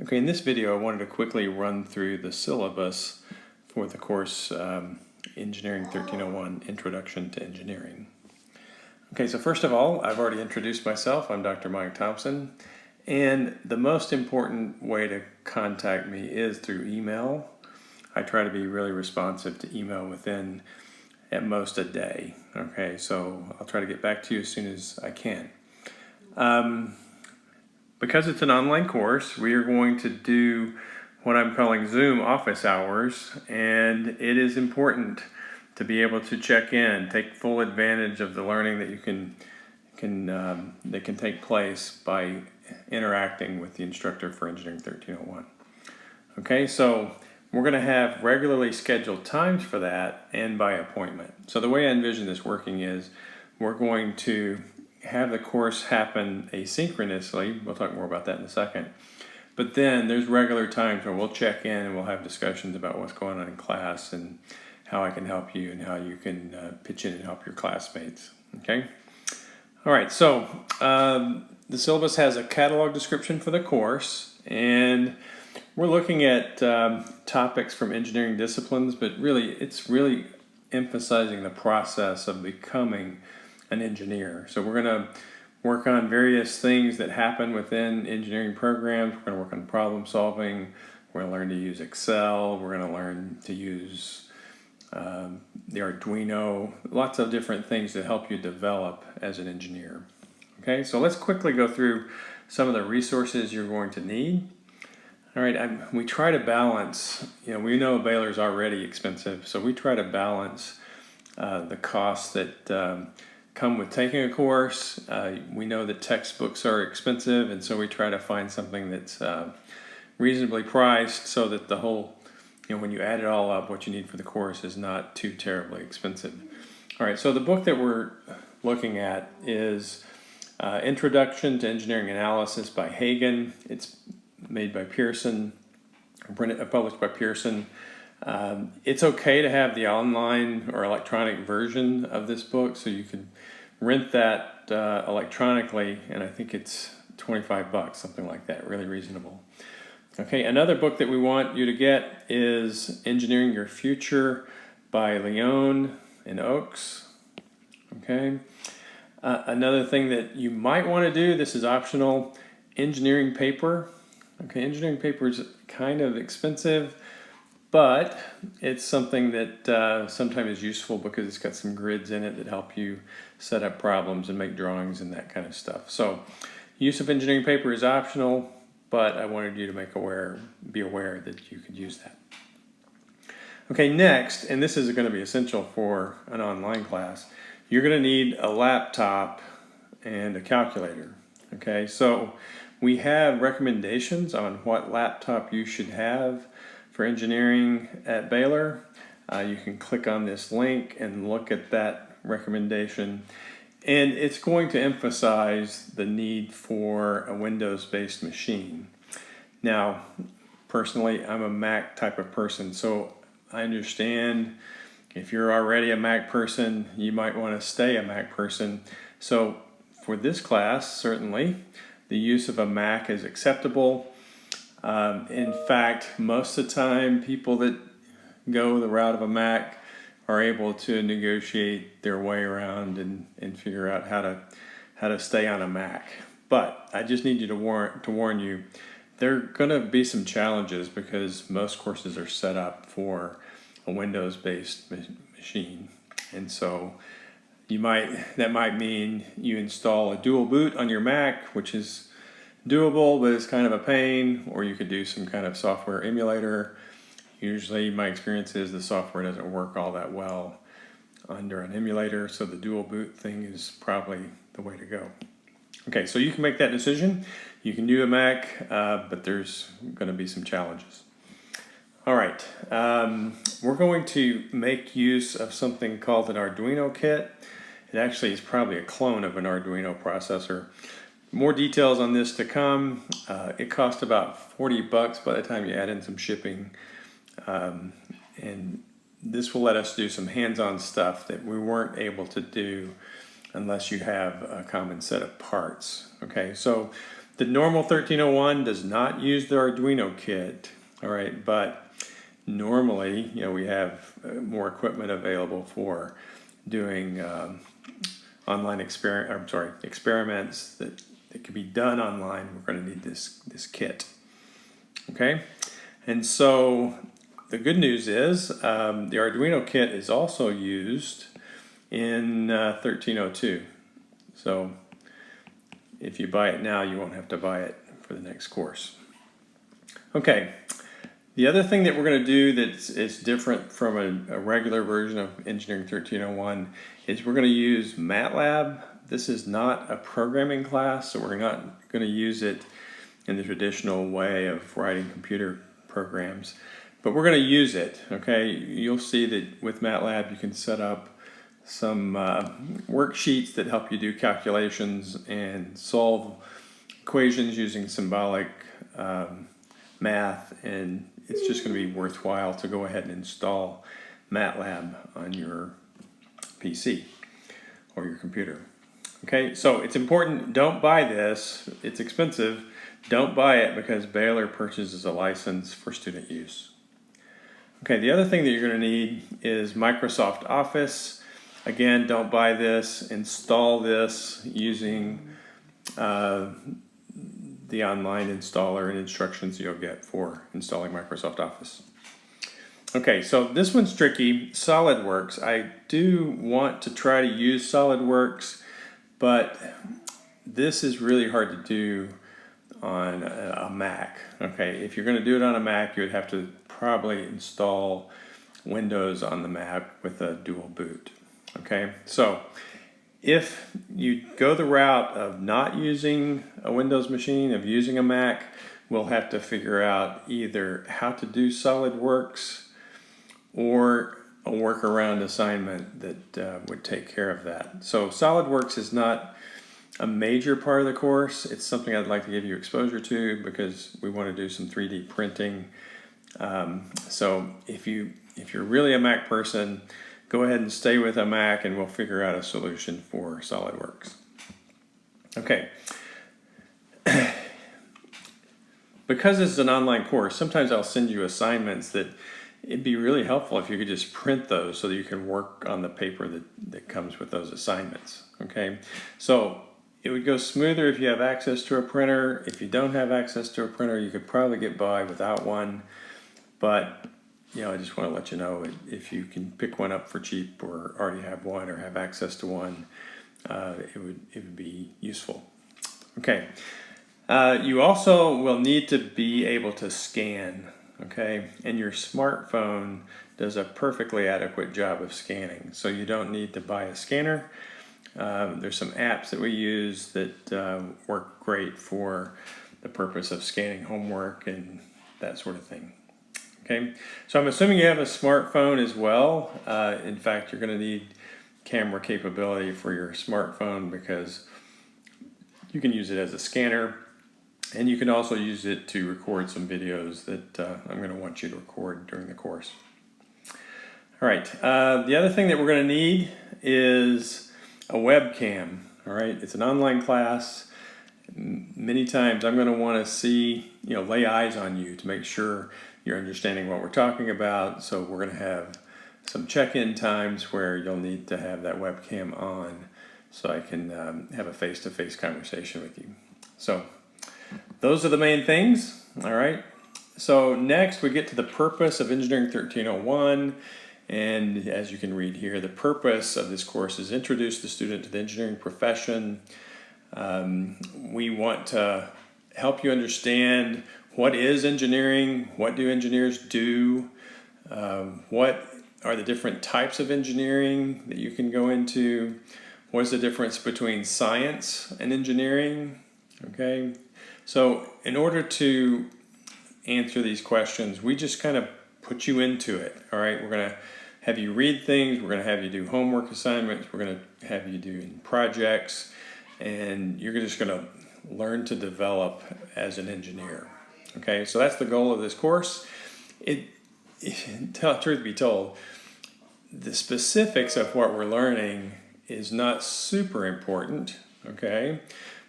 Okay, in this video I wanted to quickly run through the syllabus for the course Engineering 1301, Introduction to Engineering. Okay, so first of all, I've already introduced myself. I'm Dr. Mike Thompson, and the most important way to contact me is through email. I try to be really responsive to email within at most a day. Okay, so I'll try to get back to you as soon as I can. Because it's an online course, we are going to do what I'm calling Zoom office hours, and it is important to be able to check in, take full advantage of the learning that you can take place by interacting with the instructor for Engineering 1301. Okay, so we're going to have regularly scheduled times for that and by appointment. So the way I envision this working is we're going to have the course happen asynchronously. We'll talk more about that in a second. But then there's regular times where we'll check in and we'll have discussions about what's going on in class and how I can help you and how you can pitch in and help your classmates. Okay? All right, so the syllabus has a catalog description for the course, and we're looking at topics from engineering disciplines, but it's really emphasizing the process of becoming an engineer. So we're going to work on various things that happen within engineering programs. We're going to work on problem solving. We're going to learn to use Excel. We're going to learn to use the Arduino. Lots of different things that help you develop as an engineer. Okay, so let's quickly go through some of the resources you're going to need. All right, we try to balance, we know Baylor is already expensive, so we try to balance the costs that come with taking a course. We know that textbooks are expensive, and so we try to find something that's reasonably priced so that the whole, when you add it all up, what you need for the course is not too terribly expensive. All right, so the book that we're looking at is Introduction to Engineering Analysis by Hagen. It's made by Pearson, published by Pearson. It's okay to have the online or electronic version of this book, so you can rent that electronically, and I think it's $25, something like that, really reasonable. Okay, another book that we want you to get is Engineering Your Future by Leone and Oakes. Okay, another thing that you might want to do, this is optional, engineering paper. Okay, engineering paper is kind of expensive, but it's something that sometimes is useful because it's got some grids in it that help you set up problems and make drawings and that kind of stuff. So use of engineering paper is optional, but I wanted you to be aware that you could use that. Okay, next, and this is going to be essential for an online class, you're going to need a laptop and a calculator. Okay, so we have recommendations on what laptop you should have for engineering at Baylor. You can click on this link and look at that recommendation. And it's going to emphasize the need for a Windows-based machine. Now, personally, I'm a Mac type of person, so I understand if you're already a Mac person, you might want to stay a Mac person. So for this class, certainly, the use of a Mac is acceptable. In fact, most of the time, people that go the route of a Mac are able to negotiate their way around and figure out how to stay on a Mac. But I just need you to warn you, there are going to be some challenges because most courses are set up for a Windows-based machine, and so that might mean you install a dual boot on your Mac, which is doable, but it's kind of a pain, or you could do some kind of software emulator. Usually my experience is the software doesn't work all that well under an emulator, so the dual boot thing is probably the way to go. Okay, so you can make that decision. You can do a Mac, but there's going to be some challenges. All right, we're going to make use of something called an Arduino kit. It actually is probably a clone of an Arduino processor. More details on this to come. It cost about $40 by the time you add in some shipping. And this will let us do some hands-on stuff that we weren't able to do unless you have a common set of parts. Okay, so The normal 1301 does not use the Arduino kit, all right, but normally, we have more equipment available for doing online experiments that can be done online. We're going to need this kit, okay? And so the good news is the Arduino kit is also used in 1302. So if you buy it now, you won't have to buy it for the next course. Okay, the other thing that we're going to do that's different from a regular version of Engineering 1301 is we're going to use MATLAB. This is not a programming class, so we're not going to use it in the traditional way of writing computer programs, but we're going to use it, okay? You'll see that with MATLAB you can set up some worksheets that help you do calculations and solve equations using symbolic math, and it's just going to be worthwhile to go ahead and install MATLAB on your PC or your computer. Okay, so it's important, don't buy this, it's expensive. Don't buy it because Baylor purchases a license for student use. Okay, the other thing that you're going to need is Microsoft Office. Again, don't buy this, install this using the online installer and instructions you'll get for installing Microsoft Office. Okay, so this one's tricky, SolidWorks. I do want to try to use SolidWorks, but this is really hard to do on a Mac. Okay, if you're going to do it on a Mac, you would have to probably install Windows on the Mac with a dual boot. Okay, so if you go the route of not using a Windows machine, of using a Mac, we'll have to figure out either how to do SolidWorks or a workaround assignment that would take care of that. So SolidWorks is not a major part of the course. It's something I'd like to give you exposure to because we want to do some 3D printing. So if you're really a Mac person, go ahead and stay with a Mac and we'll figure out a solution for SolidWorks. Okay. Because this is an online course, sometimes I'll send you assignments that it'd be really helpful if you could just print those so that you can work on the paper that comes with those assignments. Okay. So it would go smoother if you have access to a printer. If you don't have access to a printer, you could probably get by without one. But I just want to let you know, if you can pick one up for cheap or already have one or have access to one, it would be useful. Okay. You also will need to be able to scan, okay? And your smartphone does a perfectly adequate job of scanning, so you don't need to buy a scanner. There's some apps that we use that work great for the purpose of scanning homework and that sort of thing. Okay, so I'm assuming you have a smartphone as well. In fact, you're going to need camera capability for your smartphone because you can use it as a scanner, and you can also use it to record some videos that I'm going to want you to record during the course. All right, the other thing that we're going to need is a webcam. All right, it's an online class. Many times I'm going to want to see, lay eyes on you to make sure you're understanding what we're talking about. So we're going to have some check-in times where you'll need to have that webcam on so I can have a face-to-face conversation with you. So those are the main things. All right. So next we get to the purpose of Engineering 1301. And as you can read here, the purpose of this course is introduce the student to the engineering profession. We want to help you understand what is engineering, what do engineers do, what are the different types of engineering that you can go into, what is the difference between science and engineering, okay? So in order to answer these questions, we just kind of put you into it, all right? We're going to have you read things, we're going to have you do homework assignments, we're going to have you do projects, and you're just going to learn to develop as an engineer. Okay, so that's the goal of this course. Truth be told, the specifics of what we're learning is not super important, okay?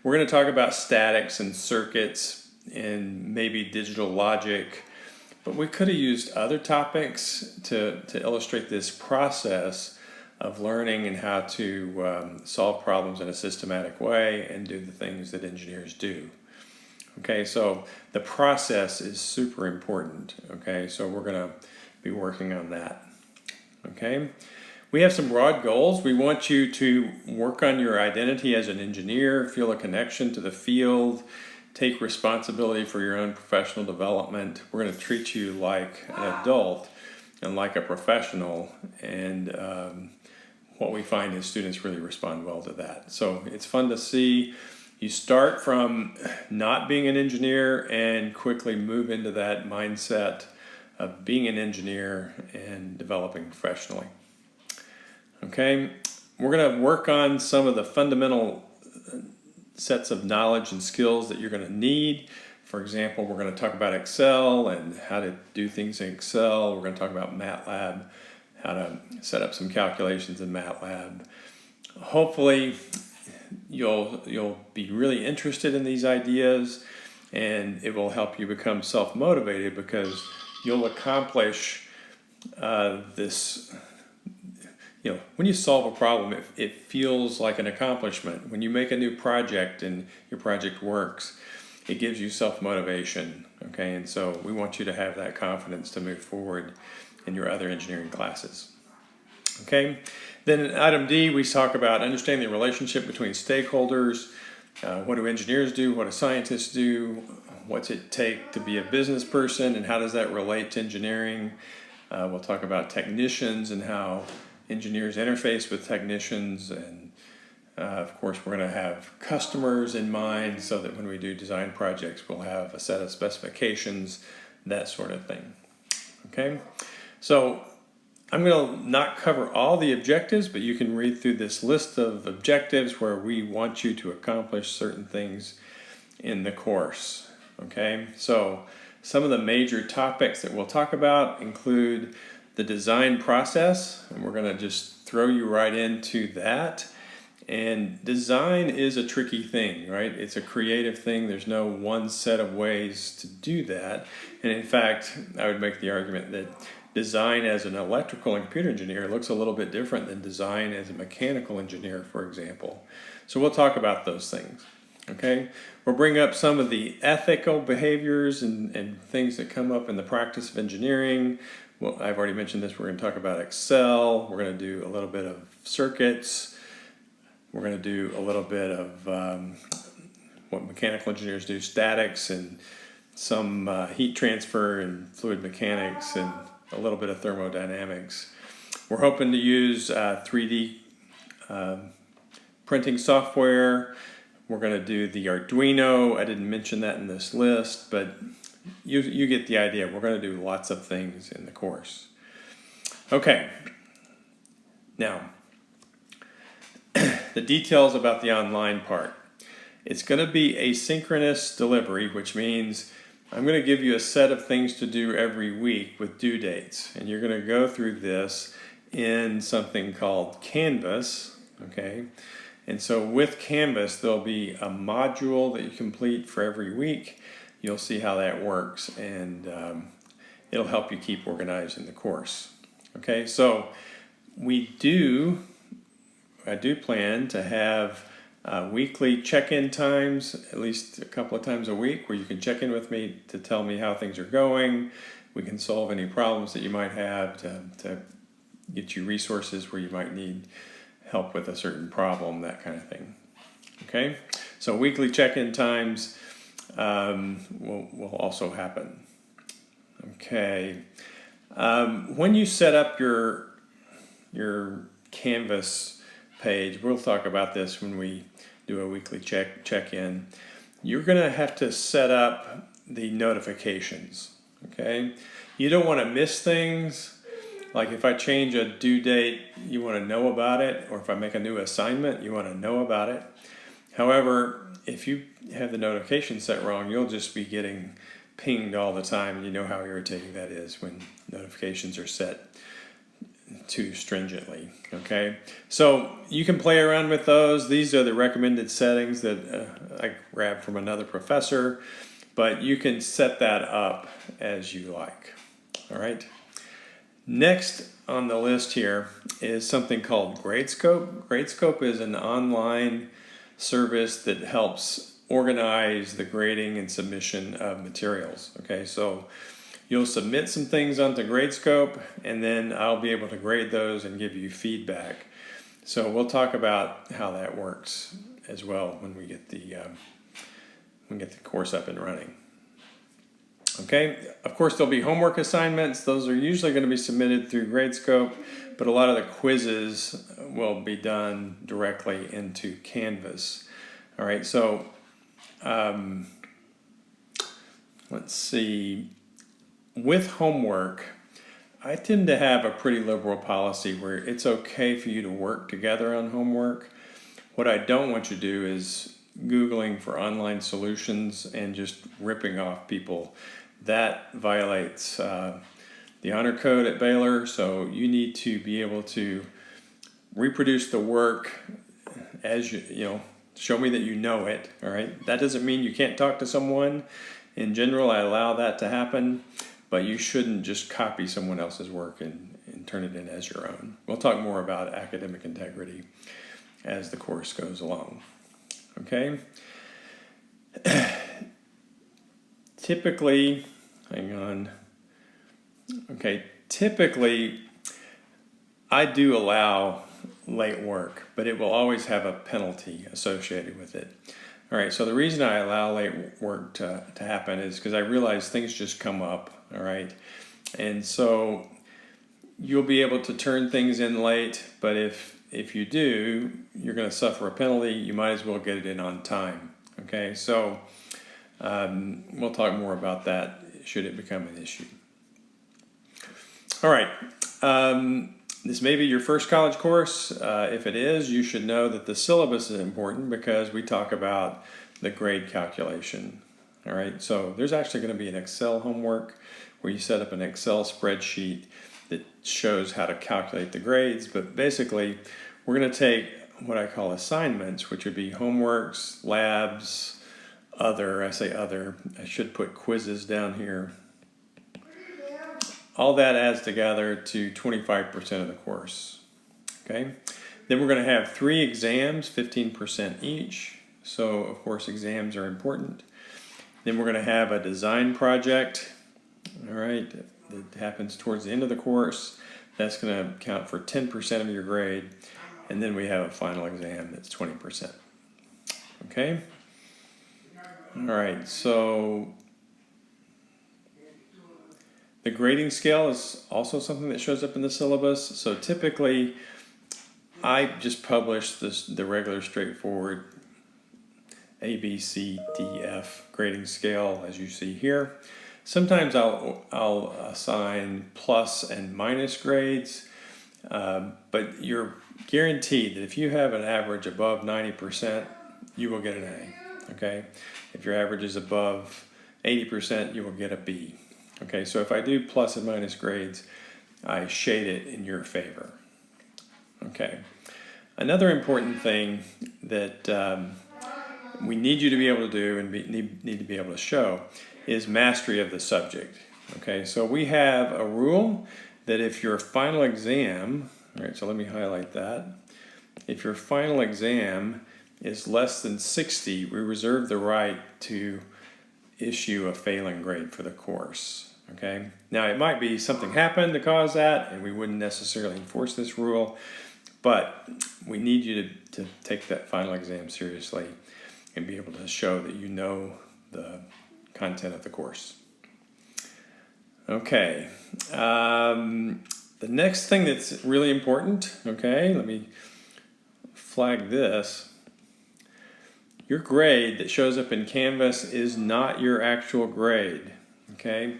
We're going to talk about statics and circuits and maybe digital logic, but we could have used other topics to illustrate this process of learning and how to solve problems in a systematic way and do the things that engineers do. Okay, so the process is super important. Okay, so we're going to be working on that. Okay, we have some broad goals. We want you to work on your identity as an engineer, feel a connection to the field, take responsibility for your own professional development. We're going to treat you like an adult and like a professional, and what we find is students really respond well to that. So it's fun to see. You start from not being an engineer and quickly move into that mindset of being an engineer and developing professionally. Okay, we're going to work on some of the fundamental sets of knowledge and skills that you're going to need. For example, we're going to talk about Excel and how to do things in Excel. We're going to talk about MATLAB, how to set up some calculations in MATLAB. Hopefully, you'll be really interested in these ideas, and it will help you become self-motivated because you'll accomplish this. When you solve a problem, it feels like an accomplishment. When you make a new project and your project works, it gives you self-motivation. Okay, and so we want you to have that confidence to move forward in your other engineering classes. Okay, then in item D, we talk about understanding the relationship between stakeholders. What do engineers do? What do scientists do? What's it take to be a business person, and how does that relate to engineering? We'll talk about technicians and how engineers interface with technicians, and of course we're going to have customers in mind so that when we do design projects we'll have a set of specifications, that sort of thing. Okay, so I'm going to not cover all the objectives, but you can read through this list of objectives where we want you to accomplish certain things in the course. Okay, so some of the major topics that we'll talk about include the design process, and we're going to just throw you right into that. And design is a tricky thing, right? It's a creative thing. There's no one set of ways to do that. And in fact, I would make the argument that design as an electrical and computer engineer looks a little bit different than design as a mechanical engineer, for example. So we'll talk about those things. Okay, we'll bring up some of the ethical behaviors and things that come up in the practice of engineering. Well, I've already mentioned this. We're going to talk about Excel. We're going to do a little bit of circuits. We're going to do a little bit of what mechanical engineers do, statics, and some heat transfer and fluid mechanics, and a little bit of thermodynamics. We're hoping to use 3D printing software. We're going to do the Arduino. I didn't mention that in this list, but you get the idea. We're going to do lots of things in the course. Okay, now the details about the online part. It's going to be asynchronous delivery, which means I'm going to give you a set of things to do every week with due dates, and you're going to go through this in something called Canvas. Okay, and so with Canvas there'll be a module that you complete for every week. You'll see how that works, and it'll help you keep organized in the course. Okay, so I do plan to have weekly check-in times, at least a couple of times a week, where you can check in with me to tell me how things are going. We can solve any problems that you might have to get you resources where you might need help with a certain problem, that kind of thing. Okay, so weekly check-in times will also happen. Okay, when you set up your Canvas page, we'll talk about this when we do a weekly check-in. You're going to have to set up the notifications. Okay, you don't want to miss things. Like if I change a due date, you want to know about it, or if I make a new assignment, you want to know about it. However, if you have the notification set wrong, you'll just be getting pinged all the time. You know how irritating that is when notifications are set too stringently. Okay, so you can play around with those. These are the recommended settings that I grabbed from another professor, but you can set that up as you like. All right. Next on the list here is something called Gradescope. Gradescope is an online service that helps organize the grading and submission of materials. Okay, so you'll submit some things onto Gradescope, and then I'll be able to grade those and give you feedback. So we'll talk about how that works as well when we get the course up and running. Okay, of course there'll be homework assignments. Those are usually going to be submitted through Gradescope, but a lot of the quizzes will be done directly into Canvas. All right, so let's see. With homework, I tend to have a pretty liberal policy where it's okay for you to work together on homework. What I don't want you to do is Googling for online solutions and just ripping off people. That violates the honor code at Baylor, so you need to be able to reproduce the work as you show me that you know it. All right, that doesn't mean you can't talk to someone. In general, I allow that to happen, but you shouldn't just copy someone else's work and turn it in as your own. We'll talk more about academic integrity as the course goes along. Okay. Typically, typically I do allow late work, but it will always have a penalty associated with it. All right, so the reason I allow late work to happen is because I realize things just come up, all right? And so you'll be able to turn things in late, but if you do, you're going to suffer a penalty. You might as well get it in on time, okay? So we'll talk more about that should it become an issue. All right, this may be your first college course. If it is, you should know that the syllabus is important because we talk about the grade calculation. All right, so there's actually going to be an Excel homework where you set up an Excel spreadsheet that shows how to calculate the grades. But basically, we're going to take what I call assignments, which would be homeworks, labs, other. I say other. I should put quizzes down here. All that adds together to 25% of the course. Okay. Then we're going to have 3 exams, 15% each. So of course exams are important. Then we're going to have a design project. All right, that happens towards the end of the course. That's going to count for 10% of your grade. And then we have a final exam that's 20%. Okay. All right. So the grading scale is also something that shows up in the syllabus. So typically, I just publish the regular straightforward A, B, C, D, F grading scale as you see here. Sometimes I'll assign plus and minus grades, but you're guaranteed that if you have an average above 90%, you will get an A. Okay, if your average is above 80%, you will get a B. Okay, so if I do plus and minus grades, I shade it in your favor. Okay, another important thing that we need you to be able to do and need to be able to show is mastery of the subject. Okay, so we have a rule that if your final exam, all right, so let me highlight that. If your final exam is less than 60, we reserve the right to issue a failing grade for the course. Okay, now it might be something happened to cause that and we wouldn't necessarily enforce this rule, but we need you to take that final exam seriously and be able to show that you know the content of the course. Okay, the next thing that's really important, okay, let me flag this. Your grade that shows up in Canvas is not your actual grade, okay?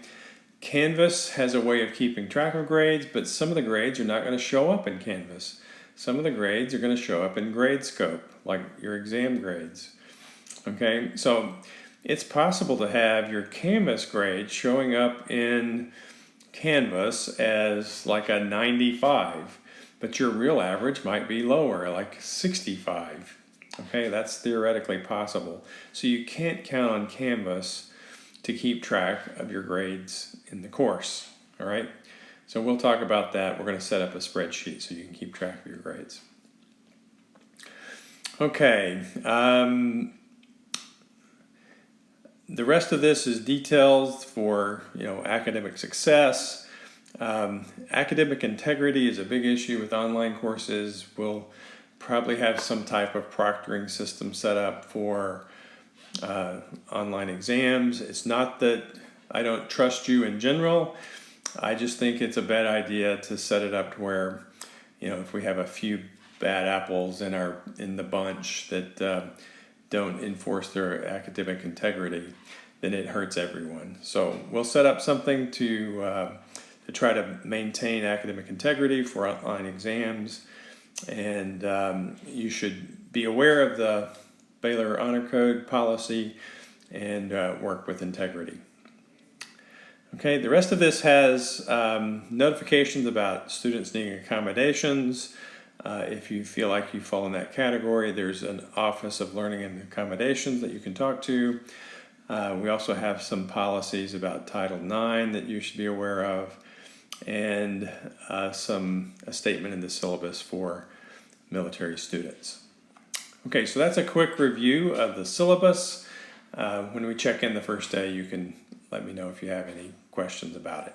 Canvas has a way of keeping track of grades, but some of the grades are not going to show up in Canvas. Some of the grades are going to show up in Gradescope, like your exam grades, okay? So it's possible to have your Canvas grade showing up in Canvas as like a 95, but your real average might be lower, like 65. Okay, that's theoretically possible. So you can't count on Canvas to keep track of your grades in the course, all right? So we'll talk about that. We're going to set up a spreadsheet so you can keep track of your grades. Okay, the rest of this is details for academic success. Academic integrity is a big issue with online courses. We'll probably have some type of proctoring system set up for online exams. It's not that I don't trust you in general. I just think it's a bad idea to set it up to where, if we have a few bad apples in the bunch that don't enforce their academic integrity, then it hurts everyone. So we'll set up something to try to maintain academic integrity for online exams, and you should be aware of the Baylor Honor Code policy and work with integrity. Okay, the rest of this has notifications about students needing accommodations. If you feel like you fall in that category, there's an Office of Learning and Accommodations that you can talk to. We also have some policies about Title IX that you should be aware of, and a statement in the syllabus for military students. Okay, so that's a quick review of the syllabus. When we check in the first day, you can let me know if you have any questions about it.